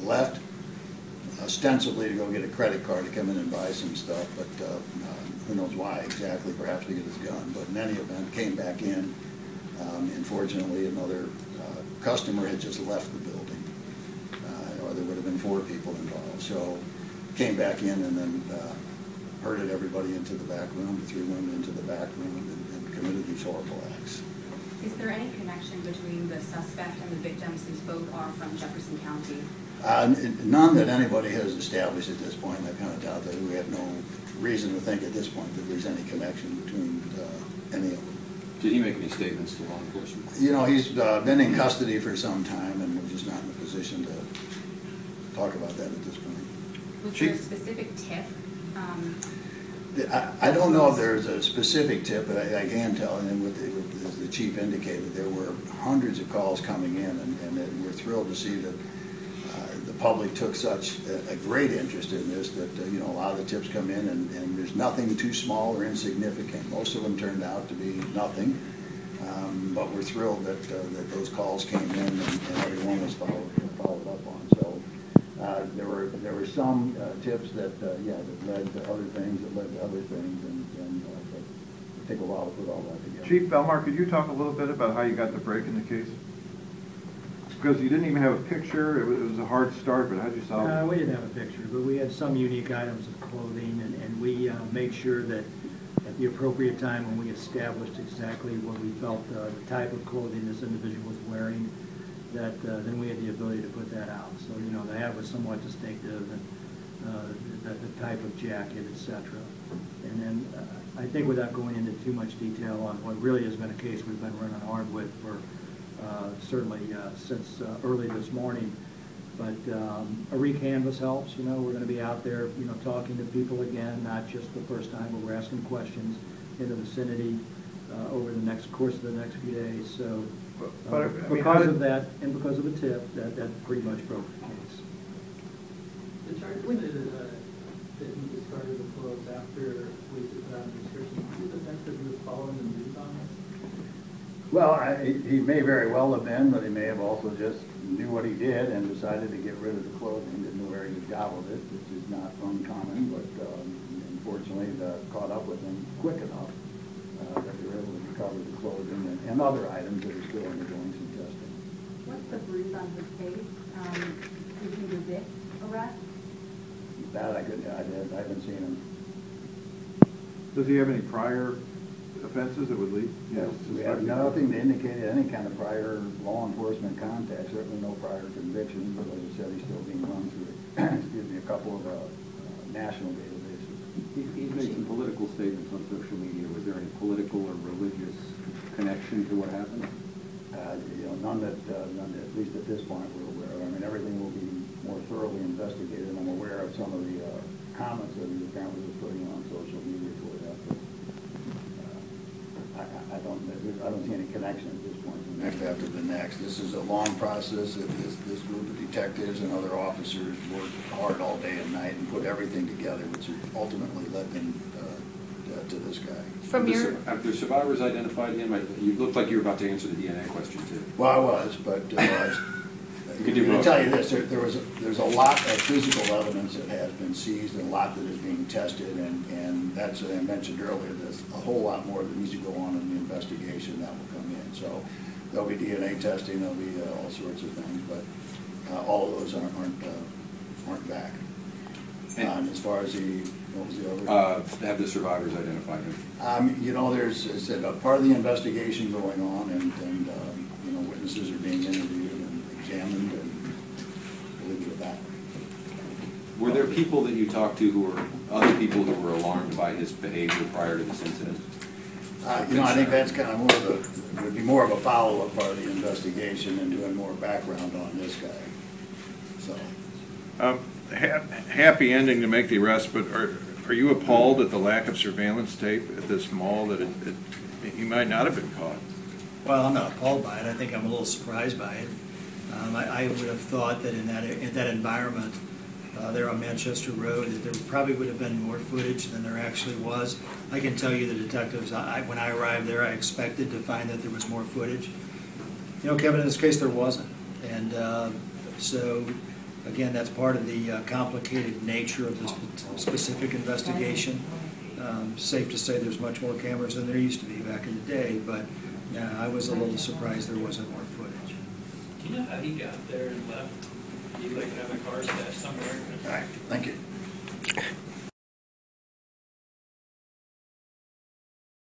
Left ostensibly to go get a credit card to come in and buy some stuff, but who knows why exactly, perhaps to get his gun. But in any event, came back in. Unfortunately, another customer had just left the building, or there would have been 4 people involved. So came back in and then herded everybody into the back room, threw women into the back room, and committed these horrible acts. Is there any connection between the suspect and the victim, since both are from Jefferson County? None that anybody has established at this point. I kind of doubt that. We have no reason to think at this point that there's any connection between any of them. Did he make any statements to law enforcement? You know, he's been in custody for some time, and we're just not in a position to talk about that at this point. Was there a specific tip? I don't know if there's a specific tip, but I can tell, and as the chief indicated, there were hundreds of calls coming in, and we're thrilled to see that the public took such a great interest in this that, you know, a lot of the tips come in, and there's nothing too small or insignificant. Most of them turned out to be nothing, but we're thrilled that those calls came in and everyone was followed up on. So there were some tips that that led to other things, and it took a while to put all that together. Chief Belmar, could you talk a little bit about how you got the break in the case? Because you didn't even have a picture. It was a hard start, but how did you solve it? We didn't have a picture, but we had some unique items of clothing, and we made sure that at the appropriate time, when we established exactly what we felt the type of clothing this individual was wearing, that then we had the ability to put that out. So, you know, the hat was somewhat distinctive, and the type of jacket, etc. And then I think, without going into too much detail on what really has been a case we've been running hard with for certainly since early this morning, but a recanvass helps. You know, we're going to be out there, you know, talking to people again, not just the first time, but we're asking questions in the vicinity over the course of the next few days. So because of that, and because of a tip, that pretty much broke the case. The charge was that he discarded the clothes after police put out a description. Do you think that he was following the news on this? Well, he may very well have been, but he may have also just knew what he did and decided to get rid of the clothing. Didn't know where he gobbled it, which is not uncommon, but unfortunately caught up with him quick enough that they were able to recover the clothing and other items that are still undergoing some testing. What's the bruise on his face? Did he resist arrest? That I haven't seen him. Does he have any prior offenses that would lead? Yes, we have nothing to indicate any kind of prior law enforcement contact, certainly no prior convictions, but as I said, he's still being run through a couple of national databases. He's made some political statements on social media. Was there any political or religious connection to what happened? You know, none that, at least at this point, we're aware of. I mean, everything will be more thoroughly investigated. I'm aware of some of the comments that he apparently was putting on social media toward that. I don't see any connection at this point. Next after the next. This is a long process. This group of detectives and other officers worked hard all day and night and put everything together, which ultimately led them to this guy. Have the survivors identified him? You looked like you were about to answer the DNA question too. Well, I was, but I'm going to tell you this: there's a lot of physical evidence that has been seized, and a lot that is being tested, and that's, as I mentioned earlier, there's a whole lot more that needs to go on in the investigation that will come in. So there'll be DNA testing, there'll be all sorts of things, but all of those aren't back. And as far as what was the other? Have the survivors identified him? You know, there's a part of the investigation going on, and you know, witnesses are being interviewed and examined, and we'll leave it at that. Were there people that you talked to who were other people who were alarmed by his behavior prior to this incident? You know, I think that's kind of more of would be more of a follow-up part of the investigation and doing more background on this guy. So. Happy ending to make the arrest, but are you appalled at the lack of surveillance tape at this mall, that he might not have been caught? Well, I'm not appalled by it. I think I'm a little surprised by it. I would have thought that in that environment there on Manchester Road, that there probably would have been more footage than there actually was. I can tell you, the detectives, when I arrived there, I expected to find that there was more footage. You know, Kevin, in this case there wasn't, and so Again, that's part of the complicated nature of this specific investigation. Safe to say there's much more cameras than there used to be back in the day, but I was a little surprised there wasn't more footage. Do you know how he got there and left? Do you like have a car stashed somewhere? All right, thank you.